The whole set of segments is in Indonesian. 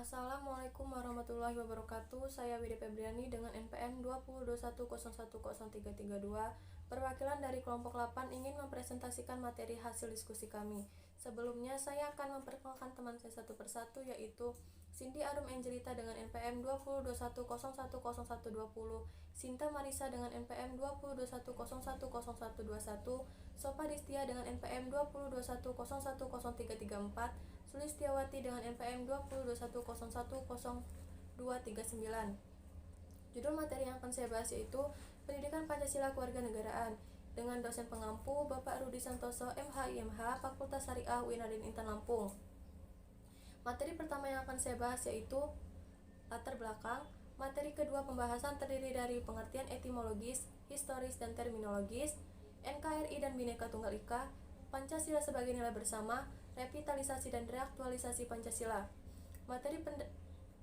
Assalamualaikum warahmatullahi wabarakatuh. Saya Widi Febriani dengan NPM 2021010332. Perwakilan dari kelompok 8 ingin mempresentasikan materi hasil diskusi kami. Sebelumnya saya akan memperkenalkan teman saya satu persatu, yaitu Cindy Arum Angelita dengan NPM 2021010120, Sinta Marisa dengan NPM 2021010121, Sopa Distia dengan NPM 2021010334, Sulistiawati dengan NPM 2021010239. Judul materi yang akan saya bahas yaitu Pendidikan Pancasila Kewarganegaraan dengan dosen pengampu Bapak Rudi Santoso, MHIMH, Fakultas Syariah UIN Raden Intan Lampung. Materi pertama yang akan saya bahas yaitu latar belakang. Materi kedua pembahasan terdiri dari pengertian etimologis, historis, dan terminologis, NKRI dan Bhinneka Tunggal Ika, Pancasila sebagai nilai bersama, revitalisasi dan reaktualisasi Pancasila. Materi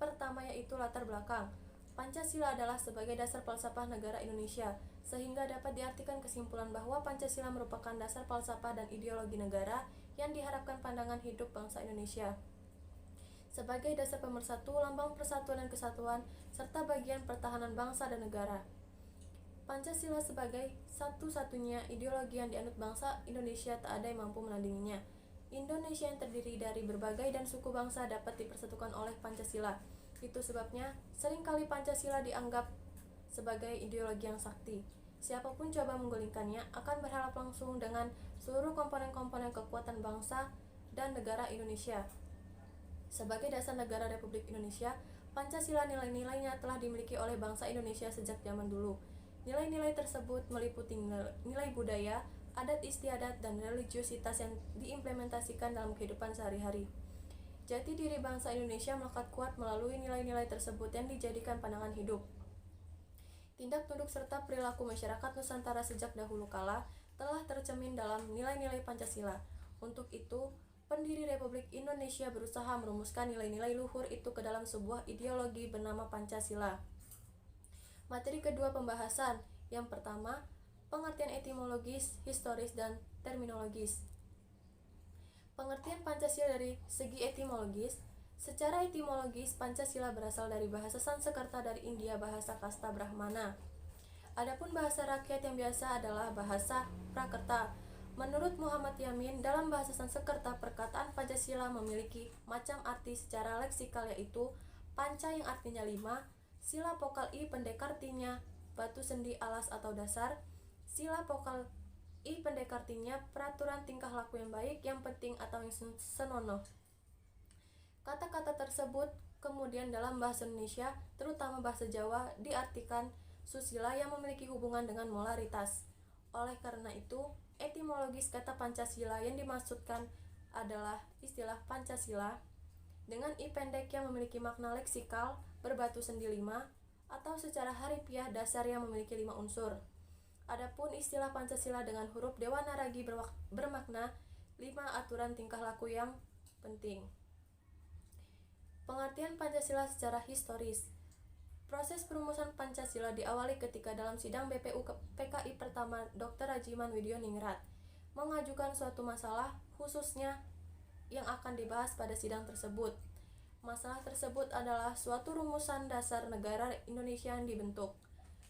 pertama yaitu latar belakang. Pancasila adalah sebagai dasar falsafah negara Indonesia, sehingga dapat diartikan kesimpulan bahwa Pancasila merupakan dasar falsafah dan ideologi negara yang diharapkan pandangan hidup bangsa Indonesia sebagai dasar pemersatu, lambang persatuan dan kesatuan, serta bagian pertahanan bangsa dan negara. Pancasila sebagai satu-satunya ideologi yang dianut bangsa Indonesia, tak ada yang mampu menandinginya. Indonesia yang terdiri dari berbagai dan suku bangsa dapat dipersatukan oleh Pancasila. Itu sebabnya seringkali Pancasila dianggap sebagai ideologi yang sakti. Siapapun coba menggulingkannya akan berharap langsung dengan seluruh komponen-komponen kekuatan bangsa dan negara Indonesia. Sebagai dasar negara Republik Indonesia, Pancasila nilai-nilainya telah dimiliki oleh bangsa Indonesia sejak zaman dulu. Nilai-nilai tersebut meliputi nilai budaya, adat istiadat, dan religiusitas yang diimplementasikan dalam kehidupan sehari-hari. Jati diri bangsa Indonesia melekat kuat melalui nilai-nilai tersebut yang dijadikan pandangan hidup. Tindak tanduk serta perilaku masyarakat Nusantara sejak dahulu kala telah tercermin dalam nilai-nilai Pancasila. Untuk itu, pendiri Republik Indonesia berusaha merumuskan nilai-nilai luhur itu ke dalam sebuah ideologi bernama Pancasila. Materi kedua pembahasan. Yang pertama, pengertian etimologis, historis, dan terminologis. Pengertian Pancasila dari segi etimologis. Secara etimologis, Pancasila berasal dari bahasa Sanskerta dari India, bahasa kasta Brahmana. Adapun bahasa rakyat yang biasa adalah bahasa Prakerta. Menurut Muhammad Yamin, dalam bahasa Sanskerta perkataan Pancasila memiliki macam arti secara leksikal, yaitu panca yang artinya 5, sila vokal I pendekartinya batu sendi alas atau dasar, sila vokal I pendekartinya peraturan tingkah laku yang baik, yang penting atau yang senonoh. Kata-kata tersebut kemudian dalam bahasa Indonesia, terutama bahasa Jawa, diartikan susila yang memiliki hubungan dengan molaritas. Oleh karena itu, etimologis kata Pancasila yang dimaksudkan adalah istilah Pancasila dengan I pendek yang memiliki makna leksikal berbatu sendi 5, atau secara harafiah dasar yang memiliki 5 unsur. Adapun istilah Pancasila dengan huruf Dewanaragi bermakna 5 aturan tingkah laku yang penting. Pengertian Pancasila secara historis. Proses perumusan Pancasila diawali ketika dalam sidang BPU PKI pertama Dr. Rajiman Widioningrat mengajukan suatu masalah khususnya yang akan dibahas pada sidang tersebut. Masalah tersebut adalah suatu rumusan dasar negara Indonesia yang dibentuk.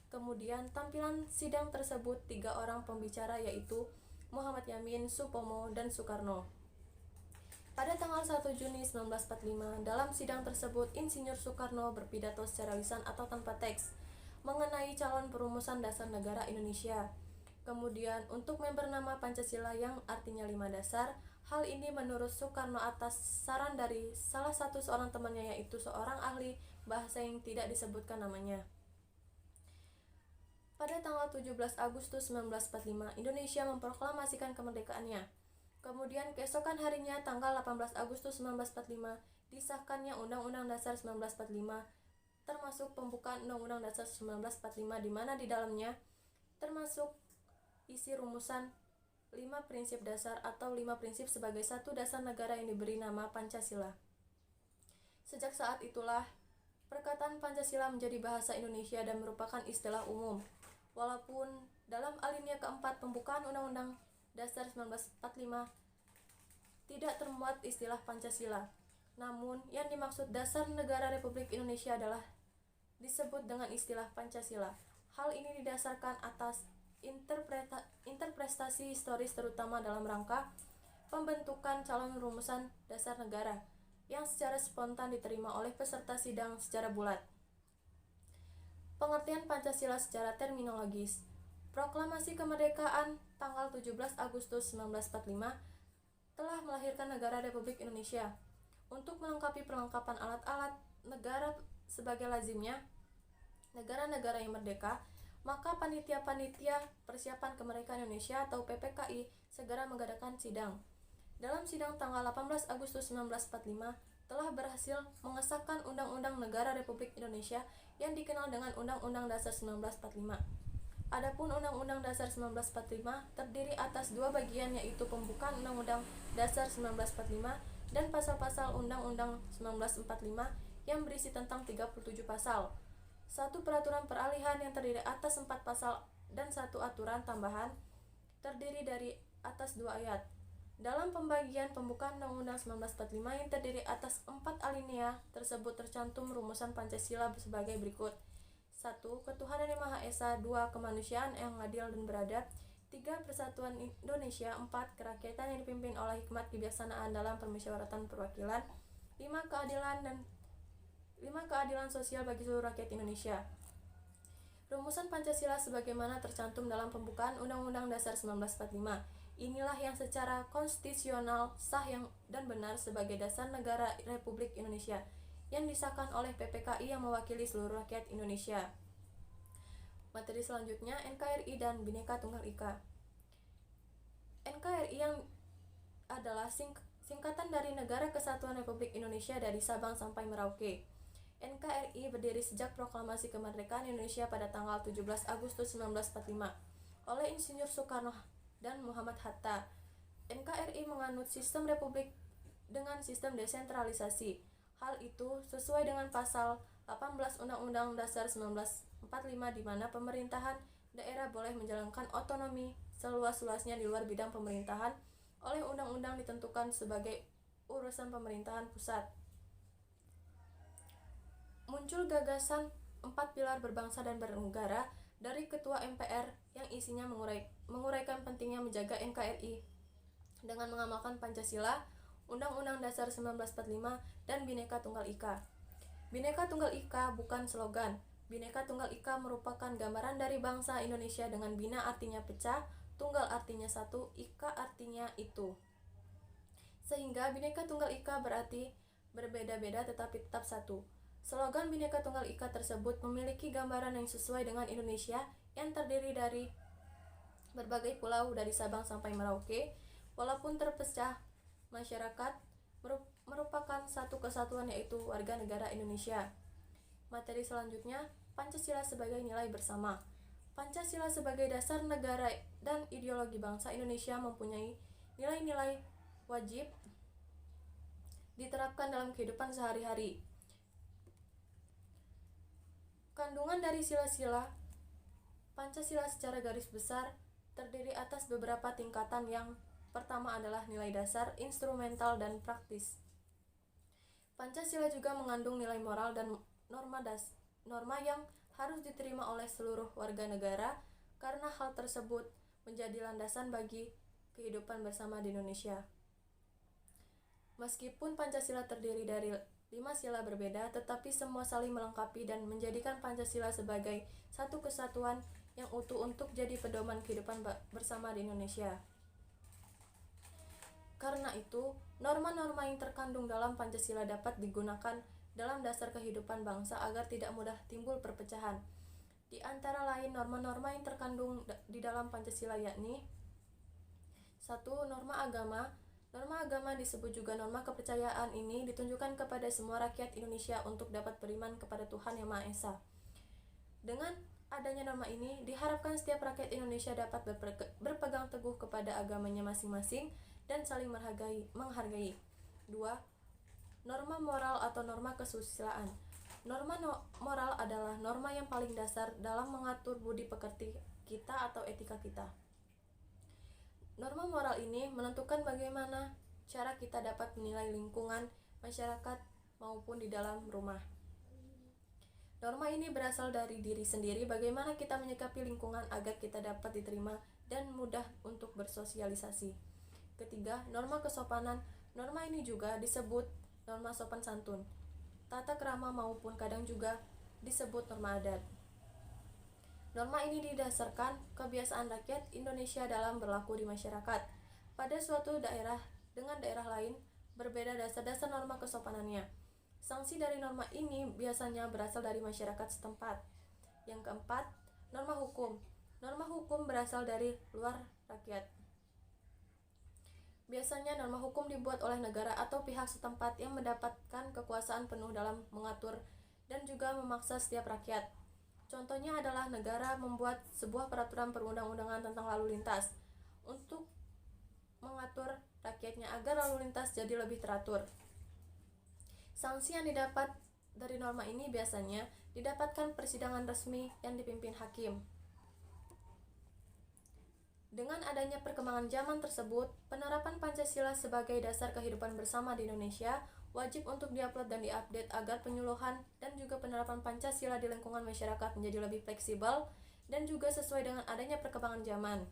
Kemudian tampilan sidang tersebut 3 orang pembicara, yaitu Muhammad Yamin, Supomo, dan Soekarno. Pada tanggal 1 Juni 1945, dalam sidang tersebut Insinyur Soekarno berpidato secara lisan atau tanpa teks mengenai calon perumusan dasar negara Indonesia. Kemudian untuk member nama Pancasila yang artinya 5 dasar, hal ini menurut Soekarno atas saran dari salah satu seorang temannya, yaitu seorang ahli bahasa yang tidak disebutkan namanya. Pada tanggal 17 Agustus 1945, Indonesia memproklamasikan kemerdekaannya. Kemudian keesokan harinya tanggal 18 Agustus 1945 disahkannya Undang-Undang Dasar 1945, termasuk pembukaan Undang-Undang Dasar 1945, di mana di dalamnya termasuk isi rumusan 5 prinsip dasar atau 5 prinsip sebagai satu dasar negara yang diberi nama Pancasila. Sejak saat itulah perkataan Pancasila menjadi bahasa Indonesia dan merupakan istilah umum. Walaupun dalam alinea keempat pembukaan Undang-Undang Dasar 1945 tidak termuat istilah Pancasila. Namun, yang dimaksud dasar negara Republik Indonesia adalah disebut dengan istilah Pancasila. Hal ini didasarkan atas interpretasi historis terutama dalam rangka pembentukan calon rumusan dasar negara yang secara spontan diterima oleh peserta sidang secara bulat. Pengertian Pancasila secara terminologis. Proklamasi Kemerdekaan tanggal 17 Agustus 1945 telah melahirkan negara Republik Indonesia. Untuk melengkapi perlengkapan alat-alat negara sebagai lazimnya negara-negara yang merdeka, maka panitia-panitia persiapan kemerdekaan Indonesia atau PPKI segera mengadakan sidang. Dalam sidang tanggal 18 Agustus 1945 telah berhasil mengesahkan Undang-Undang Negara Republik Indonesia yang dikenal dengan Undang-Undang Dasar 1945. Adapun Undang-Undang Dasar 1945 terdiri atas dua bagian, yaitu pembukaan Undang-Undang Dasar 1945 dan pasal-pasal Undang-Undang 1945 yang berisi tentang 37 pasal. Satu peraturan peralihan yang terdiri atas 4 pasal dan satu aturan tambahan terdiri dari atas 2 ayat. Dalam pembagian pembukaan Undang-Undang 1945 yang terdiri atas 4 alinea tersebut tercantum rumusan Pancasila sebagai berikut. 1. Ketuhanan yang Maha Esa. 2. Kemanusiaan yang adil dan beradab. 3. Persatuan Indonesia. 4. Kerakyatan yang dipimpin oleh hikmat kebijaksanaan dalam permusyawaratan perwakilan. 5. Keadilan sosial bagi seluruh rakyat Indonesia. Rumusan Pancasila sebagaimana tercantum dalam pembukaan Undang-Undang Dasar 1945. Inilah yang secara konstitusional sah dan benar sebagai dasar negara Republik Indonesia yang disahkan oleh PPKI yang mewakili seluruh rakyat Indonesia. Materi selanjutnya, NKRI dan Bhinneka Tunggal Ika. NKRI yang adalah singkatan dari Negara Kesatuan Republik Indonesia dari Sabang sampai Merauke. NKRI berdiri sejak proklamasi kemerdekaan Indonesia pada tanggal 17 Agustus 1945 oleh Insinyur Soekarno dan Muhammad Hatta. NKRI menganut sistem republik dengan sistem desentralisasi. Hal itu sesuai dengan pasal 18 Undang-Undang Dasar 1945 di mana pemerintahan daerah boleh menjalankan otonomi seluas-luasnya di luar bidang pemerintahan oleh undang-undang ditentukan sebagai urusan pemerintahan pusat. Muncul gagasan 4 pilar berbangsa dan bernegara dari Ketua MPR yang isinya menguraikan pentingnya menjaga NKRI dengan mengamalkan Pancasila, Undang-Undang Dasar 1945, dan Bhinneka Tunggal Ika. Bhinneka Tunggal Ika bukan slogan. Bhinneka Tunggal Ika merupakan gambaran dari bangsa Indonesia dengan bina artinya pecah, tunggal artinya satu, ika artinya itu. Sehingga Bhinneka Tunggal Ika berarti berbeda-beda tetapi tetap satu. Slogan Bhinneka Tunggal Ika tersebut memiliki gambaran yang sesuai dengan Indonesia yang terdiri dari berbagai pulau dari Sabang sampai Merauke. Walaupun terpecah, masyarakat merupakan satu kesatuan, yaitu warga negara Indonesia. Materi selanjutnya, Pancasila sebagai nilai bersama. Pancasila sebagai dasar negara dan ideologi bangsa Indonesia mempunyai nilai-nilai wajib diterapkan dalam kehidupan sehari-hari. Kandungan dari sila-sila Pancasila secara garis besar terdiri atas beberapa tingkatan. Yang pertama adalah nilai dasar, instrumental, dan praktis. Pancasila juga mengandung nilai moral dan norma yang harus diterima oleh seluruh warga negara karena hal tersebut menjadi landasan bagi kehidupan bersama di Indonesia. Meskipun Pancasila terdiri dari 5 sila berbeda, tetapi semua saling melengkapi dan menjadikan Pancasila sebagai satu kesatuan yang utuh untuk jadi pedoman kehidupan bersama di Indonesia. Karena itu, norma-norma yang terkandung dalam Pancasila dapat digunakan dalam dasar kehidupan bangsa agar tidak mudah timbul perpecahan. Di antara lain norma-norma yang terkandung di dalam Pancasila yakni 1. Norma agama. Norma agama disebut juga norma kepercayaan. Ini ditunjukkan kepada semua rakyat Indonesia untuk dapat beriman kepada Tuhan Yang Maha Esa. Dengan adanya norma ini, diharapkan setiap rakyat Indonesia dapat berpegang teguh kepada agamanya masing-masing dan saling menghargai. 2. Norma moral atau norma kesusilaan. Norma moral adalah norma yang paling dasar dalam mengatur budi pekerti kita atau etika kita. Norma moral ini menentukan bagaimana cara kita dapat menilai lingkungan masyarakat maupun di dalam rumah. Norma ini berasal dari diri sendiri, bagaimana kita menyikapi lingkungan agar kita dapat diterima dan mudah untuk bersosialisasi. Ketiga, norma kesopanan. Norma ini juga disebut norma sopan santun, tata krama maupun kadang juga disebut norma adat. Norma ini didasarkan kebiasaan rakyat Indonesia dalam berlaku di masyarakat. Pada suatu daerah dengan daerah lain, berbeda dasar-dasar norma kesopanannya. Sanksi dari norma ini biasanya berasal dari masyarakat setempat. Yang keempat, norma hukum. Norma hukum berasal dari luar rakyat. Biasanya norma hukum dibuat oleh negara atau pihak setempat yang mendapatkan kekuasaan penuh dalam mengatur dan juga memaksa setiap rakyat. Contohnya adalah negara membuat sebuah peraturan perundang-undangan tentang lalu lintas untuk mengatur rakyatnya agar lalu lintas jadi lebih teratur. Sanksi yang didapat dari norma ini biasanya didapatkan persidangan resmi yang dipimpin hakim. Dengan adanya perkembangan zaman tersebut, penerapan Pancasila sebagai dasar kehidupan bersama di Indonesia wajib untuk diupload dan diupdate agar penyuluhan dan juga penerapan Pancasila di lingkungan masyarakat menjadi lebih fleksibel dan juga sesuai dengan adanya perkembangan zaman.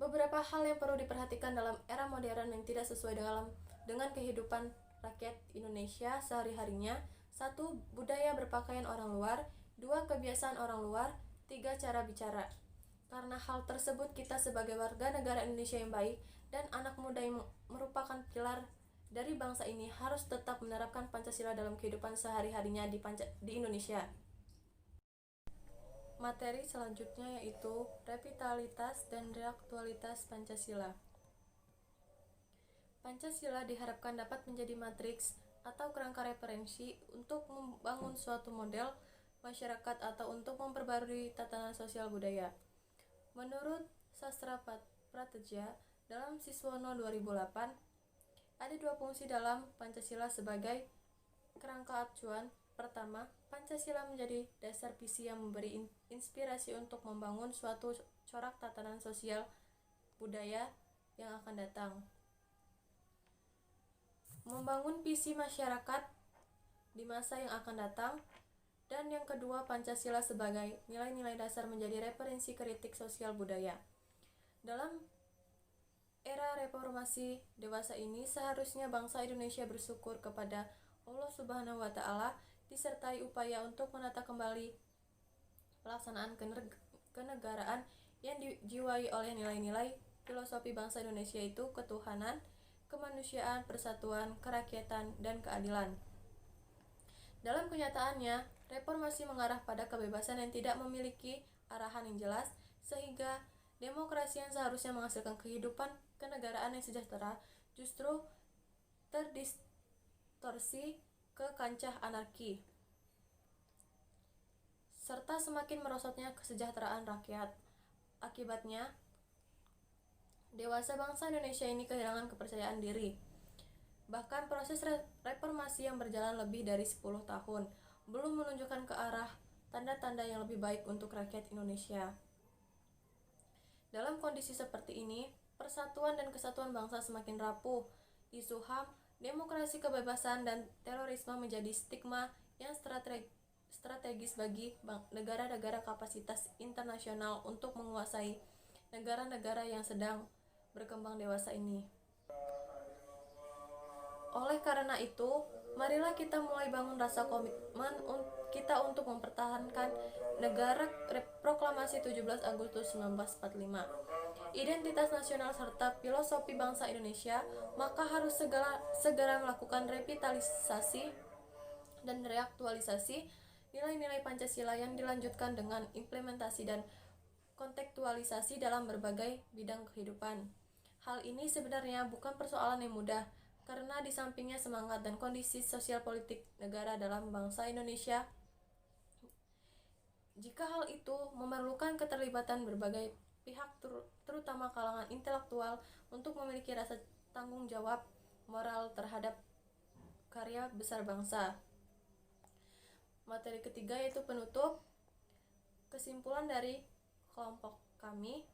Beberapa hal yang perlu diperhatikan dalam era modern yang tidak sesuai dengan kehidupan rakyat Indonesia sehari-harinya. 1. Budaya berpakaian orang luar. 2. Kebiasaan orang luar. 3. Cara bicara. Karena hal tersebut, kita sebagai warga negara Indonesia yang baik dan anak muda yang merupakan pilar dari bangsa ini harus tetap menerapkan Pancasila dalam kehidupan sehari-harinya di Indonesia. Materi selanjutnya yaitu revitalitas dan reaktualitas Pancasila. Pancasila diharapkan dapat menjadi matriks atau kerangka referensi untuk membangun suatu model masyarakat atau untuk memperbarui tatanan sosial budaya. Menurut Sastra Prateja dalam Siswono 2008, ada 2 fungsi dalam Pancasila sebagai kerangka acuan. Pertama, Pancasila menjadi dasar visi yang memberi inspirasi untuk membangun suatu corak tatanan sosial budaya yang akan datang. Membangun visi masyarakat di masa yang akan datang. Dan yang kedua, Pancasila sebagai nilai-nilai dasar menjadi referensi kritik sosial budaya. Dalam era reformasi dewasa ini, seharusnya bangsa Indonesia bersyukur kepada Allah Subhanahu wa Ta'ala disertai upaya untuk menata kembali pelaksanaan kenegaraan yang dijiwai oleh nilai-nilai filosofi bangsa Indonesia, yaitu ketuhanan, kemanusiaan, persatuan, kerakyatan, dan keadilan. Dalam kenyataannya, reformasi mengarah pada kebebasan yang tidak memiliki arahan yang jelas, sehingga demokrasi yang seharusnya menghasilkan kehidupan kenegaraan yang sejahtera justru terdistorsi ke kancah anarki, serta semakin merosotnya kesejahteraan rakyat. Akibatnya, dewasa bangsa Indonesia ini kehilangan kepercayaan diri. Bahkan proses reformasi yang berjalan lebih dari 10 tahun belum menunjukkan ke arah tanda-tanda yang lebih baik untuk rakyat Indonesia. Dalam kondisi seperti ini, persatuan dan kesatuan bangsa semakin rapuh. Isu HAM, demokrasi, kebebasan, dan terorisme menjadi stigma yang strategis bagi negara-negara kapasitas internasional untuk menguasai negara-negara yang sedang berkembang dewasa ini. Oleh karena itu, marilah kita mulai bangun rasa komitmen kita untuk mempertahankan negara Proklamasi 17 Agustus 1945, identitas nasional serta filosofi bangsa Indonesia. Maka harus segera melakukan revitalisasi dan reaktualisasi nilai-nilai Pancasila yang dilanjutkan dengan implementasi dan kontekstualisasi dalam berbagai bidang kehidupan. Hal ini sebenarnya bukan persoalan yang mudah, karena di sampingnya semangat dan kondisi sosial politik negara dalam bangsa Indonesia, jika hal itu memerlukan keterlibatan berbagai pihak terutama kalangan intelektual untuk memiliki rasa tanggung jawab moral terhadap karya besar bangsa. Materi ketiga yaitu penutup. Kesimpulan dari kelompok kami,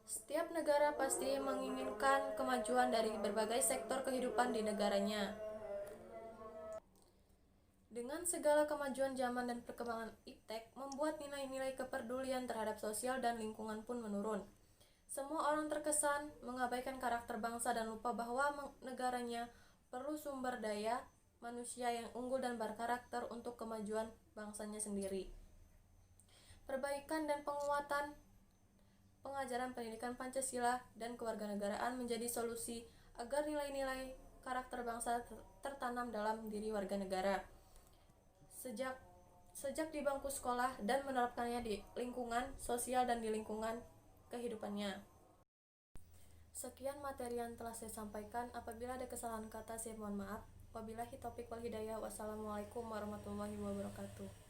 Setiap negara pasti menginginkan kemajuan dari berbagai sektor kehidupan di negaranya. Dengan segala kemajuan zaman dan perkembangan iptek, membuat nilai-nilai kepedulian terhadap sosial dan lingkungan pun menurun. Semua orang terkesan mengabaikan karakter bangsa dan lupa bahwa negaranya perlu sumber daya manusia yang unggul dan berkarakter untuk kemajuan bangsanya sendiri. Perbaikan dan penguatan pengajaran pendidikan Pancasila dan kewarganegaraan menjadi solusi agar nilai-nilai karakter bangsa tertanam dalam diri warga negara. Sejak di bangku sekolah dan menerapkannya di lingkungan sosial dan di lingkungan kehidupannya. Sekian materi yang telah saya sampaikan. Apabila ada kesalahan kata, saya mohon maaf. Wabillahi taufiq wal hidayah. Wassalamualaikum warahmatullahi wabarakatuh.